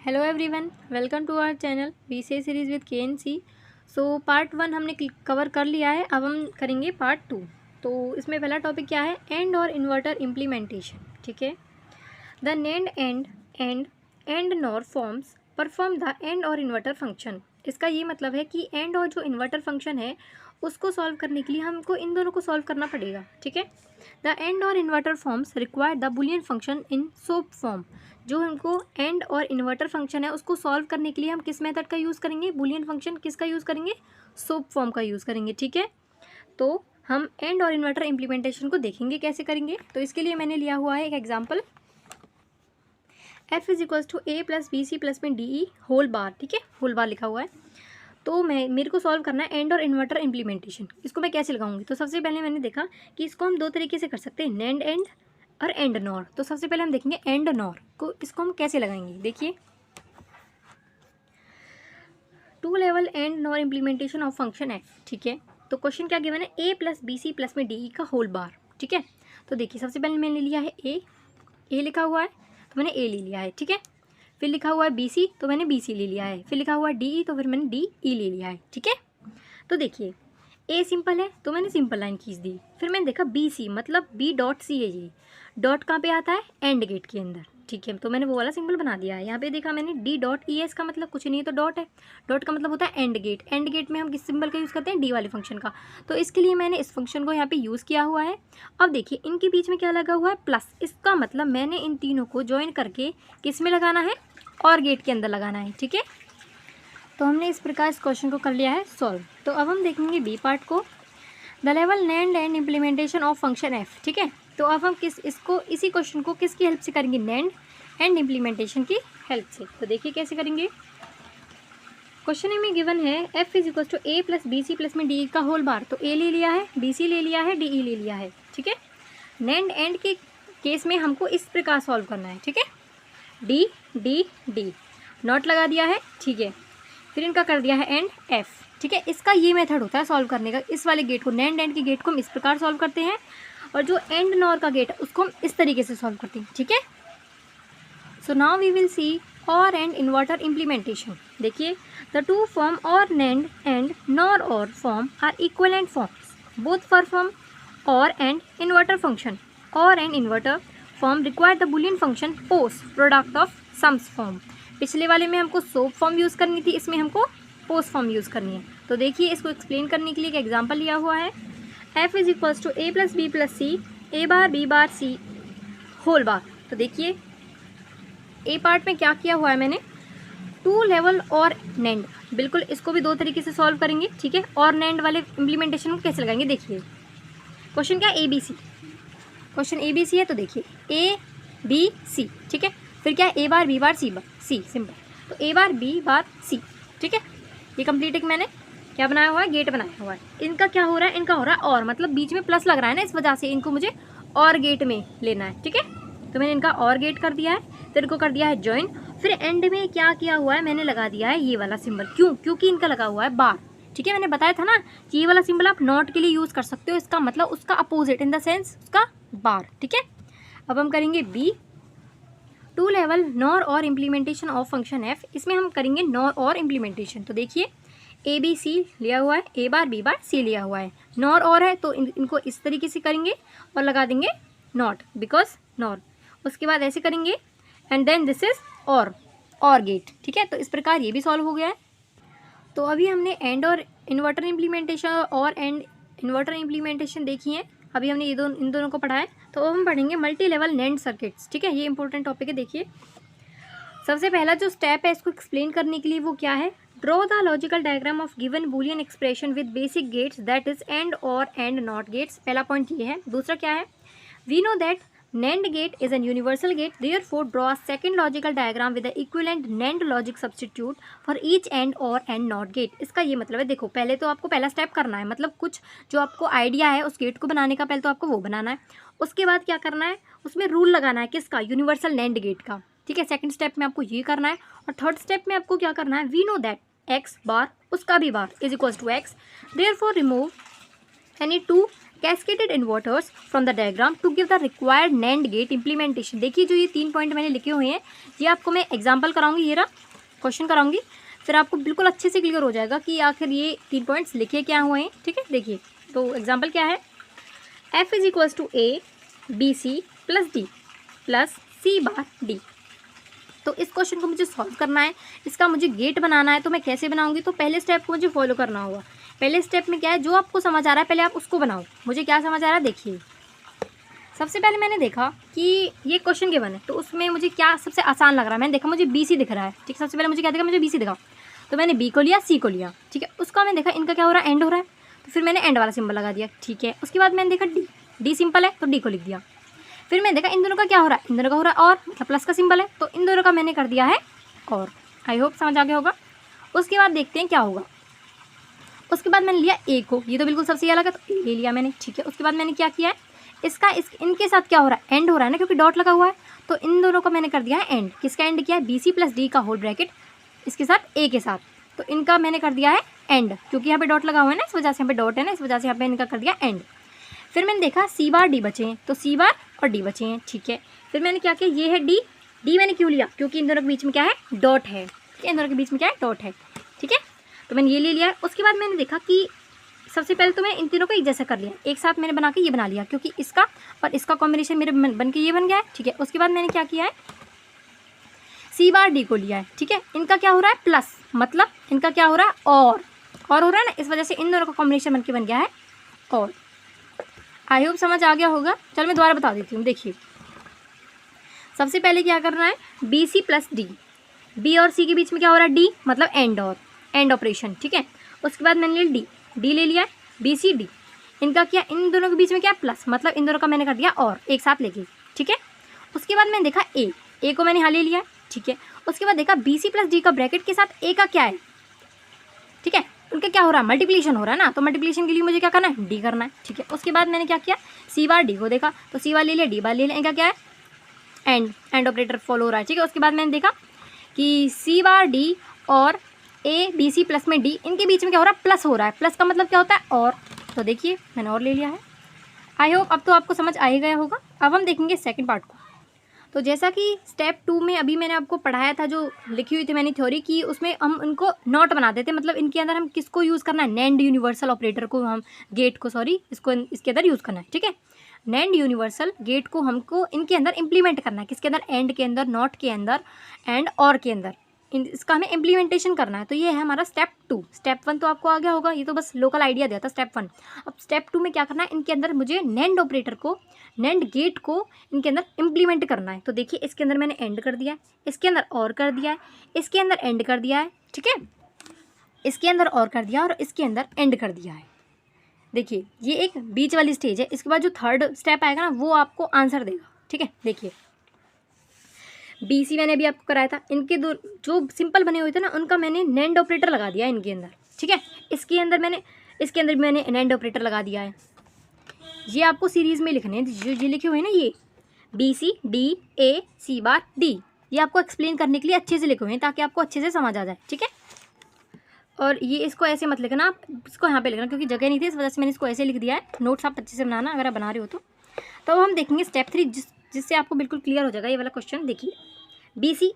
Hello everyone, welcome to our channel BCA series with KNC. So part 1 हमने cover कर लिया है। अब हम करेंगे पार्ट 2। तो इसमें पहला टॉपिक क्या है? एंड और इन्वर्टर इम्प्लीमेंटेशन। ठीक है। The NAND and nor forms perform the end और इन्वर्टर फंक्शन। इसका ये मतलब है कि एंड और जो इन्वर्टर फंक्शन है उसको सॉल्व करने के लिए हमको इन दोनों को सॉल्व करना पड़ेगा। ठीक है। द एंड और inverter forms require the Boolean function in soap form. जो हमको एंड और इन्वर्टर फंक्शन है उसको सॉल्व करने के लिए हम किस मेथड का यूज़ करेंगे? बुलियन फंक्शन किसका यूज़ करेंगे? सोप फॉर्म का यूज़ करेंगे। ठीक है। तो हम एंड और इन्वर्टर इम्प्लीमेंटेशन को देखेंगे कैसे करेंगे। तो इसके लिए मैंने लिया हुआ है एक example, f is a plus B C plus में डी ई होल बार। ठीक है, होल बार लिखा हुआ है। तो मेरे को सॉल्व करना है एंड और इन्वर्टर इम्प्लीमेंटेशन। इसको मैं कैसे लगाऊंगी? तो सबसे पहले मैंने देखा कि इसको हम दो तरीके से कर सकते हैं, NAND and OR and nor. तो सबसे पहले हम देखेंगे एंड नॉर को, इसको हम कैसे लगाएंगे। देखिए, two level and NOR implementation of function F. ठीक है। तो क्वेश्चन क्या गिवन है? A plus B C plus में डी ई का होल बार। ठीक है। तो देखिए, सबसे पहले मैंने लिया है ए लिखा हुआ है तो मैंने ए ले लिया है। ठीक है। फिर लिखा हुआ है बी सी तो मैंने बी सी ले लिया है। फिर लिखा हुआ है डी ई तो फिर मैंने डी ई ले लिया है। ठीक है। तो देखिए, ए सिंपल है तो मैंने सिंपल लाइन खींच दी। फिर मैंने देखा बी सी मतलब बी डॉट सी है। ये डॉट कहाँ पे आता है? एंड गेट के अंदर। ठीक है। तो मैंने वो वाला सिंबल बना दिया है। यहाँ पे देखा मैंने डी डॉट ई एस का मतलब कुछ नहीं है तो डॉट है। डॉट का मतलब होता है एंड गेट। एंड गेट में हम किस सिंबल का यूज़ करते हैं? डी वाले फंक्शन का। तो इसके लिए मैंने इस फंक्शन को यहाँ पे यूज़ किया हुआ है। अब देखिए, इनके बीच में क्या लगा हुआ है? प्लस। इसका मतलब मैंने इन तीनों को ज्वाइन करके किस में लगाना है? और गेट के अंदर लगाना है। ठीक है। तो हमने इस प्रकार इस क्वेश्चन को कर लिया है सॉल्व। तो अब हम देखेंगे बी पार्ट को, the level NAND and implementation of function F. ठीक है। तो अब हम इसी क्वेश्चन को किसकी हेल्प से करेंगे? नेंड एंड इम्प्लीमेंटेशन की हेल्प से। तो देखिए कैसे करेंगे। क्वेश्चन में गिवन है f is equal to a plus B C plus में डी का होल बार। तो a ले लिया है, बी सी ले लिया है, डी ई ले लिया है। ठीक है। नेंड एंड के केस में हमको इस प्रकार सॉल्व करना है। ठीक है। डी डी डी नॉट लगा दिया है। ठीक है। फिर इनका कर दिया है एंड एफ। ठीक है। इसका ये मेथड होता है सॉल्व करने का। इस वाले गेट को, नेंड एंड के गेट को हम इस प्रकार सॉल्व करते हैं और जो एंड नॉर का गेट है उसको हम इस तरीके से सॉल्व करते हैं। ठीक है। So now we will see OR AND inverter implementation. देखिए, the two form OR NAND and NOR OR form are equivalent forms both perform OR AND inverter function. OR AND inverter form require the Boolean function post product of sums form. पिछले वाले में हमको soap form use करनी थी, इसमें हमको post form use करनी है। तो देखिए, इसको एक्सप्लेन करने के लिए एक एग्जांपल लिया हुआ है, f is equals to a plus B plus C A bar B bar C whole bar. तो देखिए, ए पार्ट में क्या किया हुआ है मैंने? टू लेवल और नेंड। बिल्कुल इसको भी दो तरीके से सॉल्व करेंगे। ठीक है। और नेंड वाले इम्प्लीमेंटेशन को कैसे लगाएंगे? देखिए, क्वेश्चन क्या है? A B C. Question A B C है तो देखिए ए बी सी। ठीक है। फिर क्या है? ए बार बी बार सी बार सी, सिंपल। तो ए बार बी बार सी। ठीक है। ये कंप्लीट है कि मैंने क्या बनाया हुआ है? गेट बनाया हुआ है। इनका क्या हो रहा है? इनका हो रहा है और, मतलब बीच में प्लस लग रहा है ना, इस वजह से इनको मुझे और गेट में लेना है। ठीक है। तो मैंने इनका और गेट कर दिया है, फिर इनको कर दिया है ज्वाइन। फिर एंड में क्या किया हुआ है? मैंने लगा दिया है ये वाला सिंबल। क्यों? क्योंकि इनका लगा हुआ है बार। ठीक है। मैंने बताया था ना कि ये वाला सिंबल आप नॉट के लिए यूज़ कर सकते हो। इसका मतलब उसका अपोजिट, इन द सेंस उसका बार। ठीक है। अब हम करेंगे बी, टू लेवल नॉर और इम्प्लीमेंटेशन ऑफ फंक्शन एफ। इसमें हम करेंगे नॉर और इम्प्लीमेंटेशन। तो देखिए, ए बी सी लिया हुआ है, ए बार बी बार सी लिया हुआ है, नॉर और है तो इनको इस तरीके से करेंगे और लगा देंगे नॉट बिकॉज नॉर। उसके बाद ऐसे करेंगे एंड देन दिस इज और गेट। ठीक है। तो इस प्रकार ये भी सॉल्व हो गया है। तो अभी हमने एंड और इन्वर्टर इम्प्लीमेंटेशन और एंड इन्वर्टर इम्प्लीमेंटेशन देखी है। अभी हमने इन दोनों को पढ़ा है। तो अब हम पढ़ेंगे मल्टी लेवल नेंड सर्किट्स। ठीक है। ये इंपॉर्टेंट टॉपिक है। देखिए, सबसे पहला जो स्टेप है इसको एक्सप्लेन करने के लिए वो क्या है? Draw the logical diagram of given Boolean expression with basic gates that is AND OR and NOT gates. पहला पॉइंट ये है। दूसरा क्या है? We know that NAND gate is an universal gate, therefore draw a second logical diagram with the equivalent NAND logic substitute for each AND or AND NOT gate। इसका ये मतलब है, देखो पहले तो आपको पहला स्टेप करना है, मतलब कुछ जो आपको आइडिया है उस गेट को बनाने का, पहले तो आपको वो बनाना है। उसके बाद क्या करना है? उसमें रूल लगाना है किसका? यूनिवर्सल NAND गेट का। ठीक है। सेकंड स्टेप में आपको ये करना है। और थर्ड स्टेप में आपको क्या करना है? We know that x bar उसका भी bar is equals to x, therefore remove any two cascaded inverters from the diagram to give the required NAND gate implementation. देखिए जो ये 3 पॉइंट मैंने लिखे हुए हैं ये आपको मैं एग्जाम्पल कराऊंगी, ये रहा क्वेश्चन कराऊंगी, फिर आपको बिल्कुल अच्छे से क्लियर हो जाएगा कि आखिर ये 3 पॉइंट्स लिखे क्या हुए हैं। ठीक है, देखिए तो एग्जाम्पल क्या है, F is equals to A B C plus D plus C bar D. तो इस क्वेश्चन को मुझे सॉल्व करना है, इसका मुझे गेट बनाना है। तो मैं कैसे बनाऊंगी, तो पहले स्टेप को मुझे फॉलो करना होगा। पहले स्टेप में क्या है, जो आपको समझ आ रहा है पहले आप उसको बनाओ। मुझे क्या समझ आ रहा है देखिए, सबसे पहले मैंने देखा कि ये क्वेश्चन गिवन है तो उसमें मुझे क्या सबसे आसान लग रहा है। मैंने देखा मुझे बी सी दिख रहा है। ठीक, सबसे पहले मुझे क्या दिखा, मुझे बी सी दिखा, तो मैंने बी को लिया, सी को लिया। ठीक है, उसका मैंने देखा इनका क्या हो रहा है, एंड हो रहा है, तो फिर मैंने एंड वाला सिंबल लगा दिया। ठीक है, उसके बाद मैंने देखा डी, डी सिंपल है तो डी को लिख दिया। फिर मैंने देखा इन दोनों का क्या हो रहा है, इन दोनों का हो रहा है और, मतलब प्लस का सिंबल है, तो इन दोनों का मैंने कर दिया है और। आई होप समझ आ गया होगा। उसके बाद देखते हैं क्या होगा। उसके बाद मैंने लिया ए को, ये तो बिल्कुल सबसे अलग है तो ए ले लिया मैंने। ठीक है, उसके बाद मैंने क्या किया है, इनके साथ क्या हो रहा है, एंड हो रहा है ना, क्योंकि डॉट लगा हुआ है, तो इन दोनों को मैंने कर दिया है एंड। किसका एंड किया है, बी सी प्लस डी का होल ब्रैकेट इसके साथ ए के साथ, तो इनका मैंने कर दिया है एंड, क्योंकि यहाँ पे डॉट लगा हुआ है ना, इस वजह से यहाँ पे डॉट है ना, इस वजह से यहाँ पे इनका कर दिया एंड। फिर मैंने देखा सी बार डी बचे हैं, तो सी बार और डी बचे हैं। ठीक है, फिर मैंने क्या किया, ये है डी, डी मैंने क्यों लिया, क्योंकि इन दोनों के बीच में क्या है, डॉट है। ठीक है, इन दोनों के बीच में क्या है, डॉट है। ठीक है, तो मैंने ये ले लिया है। उसके बाद मैंने देखा कि सबसे पहले तो मैं इन तीनों को एक जैसा कर लिया, एक साथ मैंने बना के ये बना लिया, क्योंकि इसका और इसका कॉम्बिनेशन मेरे बन के ये बन गया है। ठीक है, उसके बाद मैंने क्या किया है, सी बार डी को लिया है। ठीक है, इनका क्या हो रहा है, प्लस, मतलब इनका क्या हो रहा है, और हो रहा है ना, इस वजह से इन दोनों का कॉम्बिनेशन बन के बन गया है और। आई होप समझ आ गया होगा। चलो मैं दोबारा बता देती हूँ। देखिए सबसे पहले क्या करना है, B C plus D, B और सी के बीच में क्या हो रहा है, डी, मतलब एंड, और एंड ऑपरेशन। ठीक है, उसके बाद मैंने लिया डी, डी ले लिया है, बी सी डी, इनका क्या, इन दोनों के बीच में क्या है, प्लस, मतलब इन दोनों का मैंने कर दिया और, एक साथ लेके। ठीक है, उसके बाद मैंने देखा ए, ए को मैंने यहाँ ले लिया है। ठीक है, उसके बाद देखा बी सी प्लस डी का ब्रैकेट के साथ ए का क्या है। ठीक है, उनका क्या हो रहा है, मल्टीप्लिकेशन हो रहा है ना, तो मल्टीप्लिकेशन के लिए मुझे क्या करना है, डी करना है। ठीक है, उसके बाद मैंने क्या किया, सी बार डी को देखा, तो सी बार ले लिया, डी बार ले लिया, इनका क्या है, एंड, एंड ऑपरेटर फॉलो हो रहा है। ठीक है, उसके बाद मैंने देखा कि सी बार डी और ए बी सी प्लस में डी, इनके बीच में क्या हो रहा है, प्लस हो रहा है। प्लस का मतलब क्या होता है, और, तो देखिए मैंने और ले लिया है। आई होप अब तो आपको समझ आ ही गया होगा। अब हम देखेंगे सेकंड पार्ट को। तो जैसा कि स्टेप 2 में अभी मैंने आपको पढ़ाया था, जो लिखी हुई थी मैंने थ्योरी की, उसमें हम उनको नॉट बना देते, मतलब इनके अंदर हम किसको यूज़ करना है, नैंड यूनिवर्सल ऑपरेटर को, हम गेट को, सॉरी, इसको इसके अंदर यूज़ करना है। ठीक है, नैंड यूनिवर्सल गेट को हमको इनके अंदर इम्प्लीमेंट करना है। किसके अंदर, एंड के अंदर, नॉट के अंदर एंड और के अंदर, इसका हमें इम्प्लीमेंटेशन करना है। तो ये है हमारा स्टेप 2। स्टेप 1 तो आपको आ गया होगा, ये तो बस लोकल आइडिया दिया था स्टेप 1। अब स्टेप 2 में क्या करना है, इनके अंदर मुझे नैंड ऑपरेटर को, नैंड गेट को इनके अंदर इम्प्लीमेंट करना है। तो देखिए इसके अंदर मैंने एंड कर दिया है, इसके अंदर और कर दिया है, इसके अंदर एंड कर दिया है। ठीक है, इसके अंदर और कर दिया और इसके अंदर एंड कर दिया है। देखिए ये एक बीच वाली स्टेज है। इसके बाद जो थर्ड स्टेप आएगा ना, वो आपको आंसर देगा। ठीक है, देखिए बी सी मैंने अभी आपको कराया था, इनके दो जो सिंपल बने हुए थे ना, उनका मैंने नैंड ऑपरेटर लगा दिया इनके अंदर। ठीक है, इसके अंदर भी मैंने नैंड ऑपरेटर लगा दिया है। ये आपको सीरीज़ में लिखने हैं, जो ये लिखे हुए हैं ना, ये B C D A C bar D, ये आपको एक्सप्लेन करने के लिए अच्छे से लिखे हुए हैं, ताकि आपको अच्छे से समझ आ जाए। ठीक है, और ये इसको ऐसे मत लिखना, आप इसको यहाँ पे लिखना, क्योंकि जगह नहीं थी, इस वजह से मैंने इसको ऐसे लिख दिया है। नोट्स आप अच्छे से बनाना अगर आप बना रहे हो तो अब हम देखेंगे स्टेप 3, जिससे आपको बिल्कुल क्लियर हो जाएगा ये वाला क्वेश्चन। देखिए बी सी,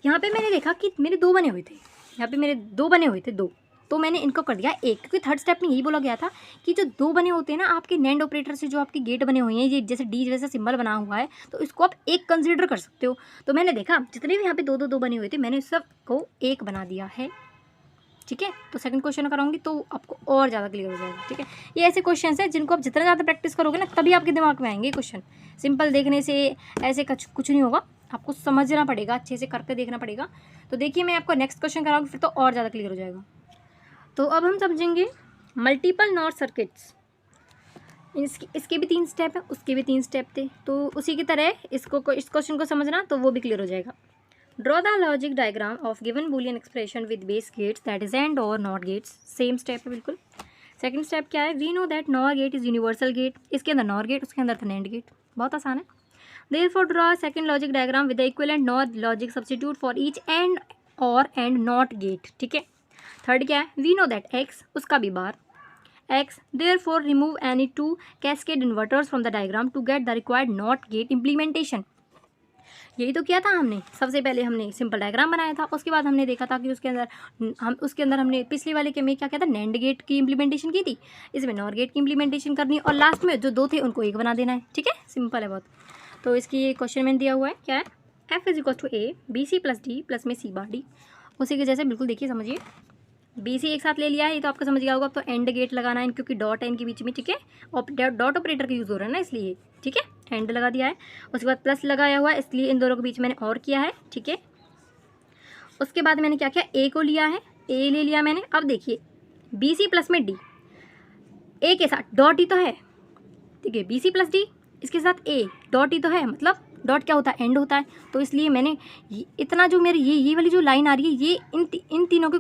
यहाँ पे मैंने देखा कि मेरे 2 बने हुए थे, यहाँ पे मेरे 2 बने हुए थे, 2, तो मैंने इनको कर दिया 1, क्योंकि थर्ड स्टेप में यही बोला गया था कि जो 2 बने होते हैं ना आपके नैंड ऑपरेटर से, जो आपके गेट बने हुए हैं, ये जैसे डी जैसा सिंबल बना हुआ है, तो इसको आप 1 कंसिडर कर सकते हो। तो मैंने देखा जितने भी यहाँ पे 2 बने हुए थे, मैंने सब को 1 बना दिया है। ठीक है, तो सेकंड क्वेश्चन कराऊंगी तो आपको और ज़्यादा क्लियर हो जाएगा। ठीक है, ये ऐसे क्वेश्चन हैं जिनको आप जितना ज़्यादा प्रैक्टिस करोगे ना, तभी आपके दिमाग में आएंगे क्वेश्चन। सिंपल देखने से ऐसे कुछ नहीं होगा, आपको समझना पड़ेगा, अच्छे से करके देखना पड़ेगा। तो देखिए मैं आपको नेक्स्ट क्वेश्चन कराऊंगी, फिर तो और ज़्यादा क्लियर हो जाएगा। तो अब हम समझेंगे मल्टीपल नॉट सर्किट्स। इसके भी 3 स्टेप है, उसके भी 3 स्टेप थे, तो उसी की तरह इस क्वेश्चन को समझना, तो वो भी क्लियर हो जाएगा। Draw the logic diagram of given boolean expression with base gates, that is AND or NOT gates. Same step है बिल्कुल। सेकंड स्टेप क्या है, we know that NOR gate is universal gate, इसके अंदर NOR gate, उसके अंदर था NAND gate, बहुत आसान है। Therefore draw a second logic diagram with the equivalent NOR logic substitute for each AND or AND NOT gate। ठीक है, थर्ड क्या है, we know that X, उसका भी बार, X. Therefore, remove any two cascade inverters from the diagram to get the required NOT gate implementation. यही तो किया था हमने। सबसे पहले हमने सिंपल डायग्राम बनाया था, उसके बाद हमने देखा था कि उसके अंदर हमने पिछले वाले के में क्या किया था, नैंड गेट की इम्प्लीमेंटेशन की थी, इसमें नॉर गेट की इम्प्लीमेंटेशन करनी है और लास्ट में जो दो थे उनको एक बना देना है। ठीक है, सिंपल है बहुत। तो इसकी ये क्वेश्चन मैंने दिया हुआ है, क्या है, F is equal to A BC plus D plus में C बार D। उसी के जैसे बिल्कुल देखिए, समझिए, BC एक साथ ले लिया है, ये तो आपको समझ गया होगा। अब तो एंड गेट लगाना है क्योंकि डॉट है इनके बीच में। ठीक है, और डॉट ऑपरेटर का यूज़ हो रहा है ना, इसलिए। ठीक है, एंड लगा दिया है, उसके बाद प्लस लगाया हुआ है, इसलिए इन दोनों के बीच मैंने और किया है। ठीक है, उसके बाद मैंने क्या किया, A को लिया है, A ले लिया मैंने। अब देखिए BC प्लस में D, A के साथ डॉट ही तो है। ठीक है, BC प्लस D इसके साथ A डॉट ही तो है, मतलब डॉट क्या होता है, एंड होता है। तो इसलिए मैंने इतना जो मेरी ये वाली जो लाइन आ रही है, ये इन तीनों के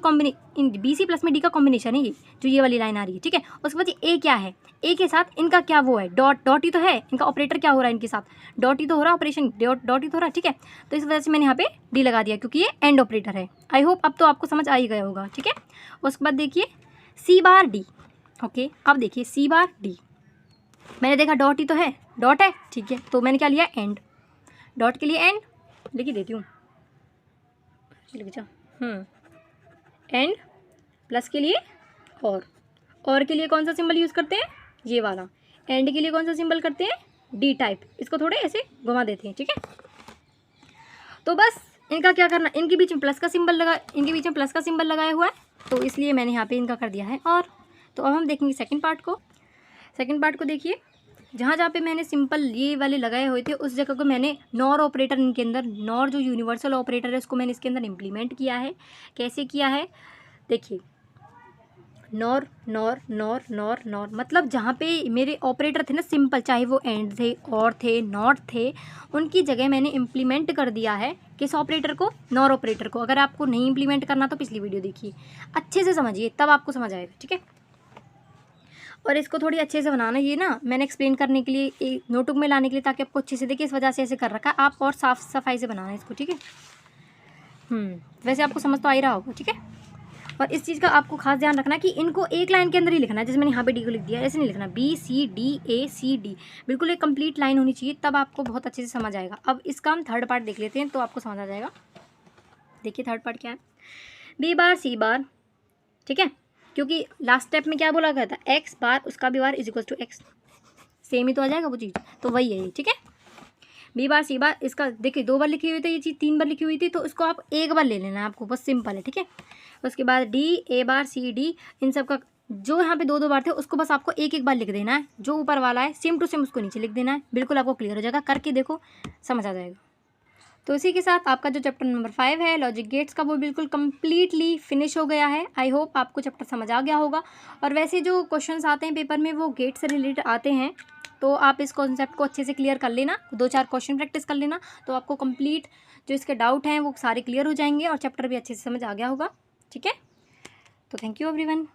इन BC प्लस में D का कॉम्बिनेशन है, ये जो ये वाली लाइन आ रही है। ठीक है, उसके बाद ये A क्या है, A के साथ इनका क्या वो है, डॉट ही तो है, इनका ऑपरेटर क्या हो रहा है, इनके साथ डॉट ही तो हो रहा है, ऑपरेशन डॉट ही तो हो रहा है। ठीक है, तो इस वजह से मैंने यहाँ पे D लगा दिया क्योंकि ये एंड ऑपरेटर है। आई होप अब तो आपको समझ आ ही गया होगा। ठीक है, उसके बाद देखिए C बार D। ओके, अब देखिए C बार D, मैंने देखा डॉट ही तो है, डॉट है। ठीक है, तो मैंने क्या लिया, एंड। डॉट के लिए एंड लिख ही देती हूँ, लिख जा, एंड प्लस के लिए और के लिए कौन सा सिंबल यूज़ करते हैं, ये वाला। एंड के लिए कौन सा सिंबल करते हैं, डी टाइप, इसको थोड़े ऐसे घुमा देते हैं। ठीक है, तो बस इनका क्या करना, इनके बीच में प्लस का सिंबल लगाया हुआ है, तो इसलिए मैंने यहाँ पे इनका कर दिया है। और तो अब हम देखेंगे सेकंड पार्ट को देखिए, जहाँ पे मैंने सिंपल ये वाले लगाए हुए थे, उस जगह को मैंने नॉर ऑपरेटर, इनके अंदर नॉर जो यूनिवर्सल ऑपरेटर है उसको मैंने इसके अंदर इम्प्लीमेंट किया है। कैसे किया है, देखिए, nor nor nor nor nor, मतलब जहाँ पे मेरे ऑपरेटर थे ना सिंपल, चाहे वो एंड थे, और थे, नॉट थे, उनकी जगह मैंने इम्प्लीमेंट कर दिया है किस ऑपरेटर को, नॉर ऑपरेटर को। अगर आपको नहीं इम्प्लीमेंट करना तो पिछली वीडियो देखिए, अच्छे से समझिए, तब आपको समझ आएगा। ठीक है, और इसको थोड़ी अच्छे से बनाना, ये ना मैंने एक्सप्लेन करने के लिए, एक नोटबुक में लाने के लिए, ताकि आपको अच्छे से देखिए, इस वजह से ऐसे कर रखा है। आप और साफ सफाई से बनाना है इसको। ठीक है, वैसे आपको समझ तो आ ही रहा होगा। ठीक है, और इस चीज़ का आपको खास ध्यान रखना कि इनको एक लाइन के अंदर ही लिखना है, जैसे मैंने यहाँ पे डी को लिख दिया, ऐसे नहीं लिखना, BCDACD, बिल्कुल एक कंप्लीट लाइन होनी चाहिए, तब आपको बहुत अच्छे से समझ आएगा। अब इसका हम थर्ड पार्ट देख लेते हैं, तो आपको समझ आ जाएगा। देखिए थर्ड पार्ट क्या है, B बार C बार। ठीक है, क्योंकि लास्ट स्टेप में क्या बोला गया था, X बार उसका भी bar is equal to X, same ही तो आ जाएगा वो चीज़, तो वही है ये। ठीक है, B बार C बार, इसका देखिए 2 बार लिखी हुई थी ये चीज़, 3 बार लिखी हुई थी, तो इसको आप एक बार ले लेना है आपको, बस सिंपल है। ठीक है, उसके बाद D A bar C D, इन सब का जो यहाँ पे 2 बार थे उसको बस आपको एक बार लिख देना है, जो ऊपर वाला है सेम टू सेम उसको नीचे लिख देना है, बिल्कुल आपको क्लियर हो जाएगा, करके देखो समझ आ जाएगा। तो इसी के साथ आपका जो चैप्टर नंबर 5 है लॉजिक गेट्स का, वो बिल्कुल कम्प्लीटली फिनिश हो गया है। आई होप आपको चैप्टर समझ आ गया होगा। और वैसे जो क्वेश्चंस आते हैं पेपर में वो गेट से रिलेटेड आते हैं, तो आप इस कॉन्सेप्ट को अच्छे से क्लियर कर लेना, 2-4 क्वेश्चन प्रैक्टिस कर लेना, तो आपको कंप्लीट जो इसके डाउट हैं वो सारे क्लियर हो जाएंगे और चैप्टर भी अच्छे से समझ आ गया होगा। ठीक है, तो थैंक यू एवरीवन।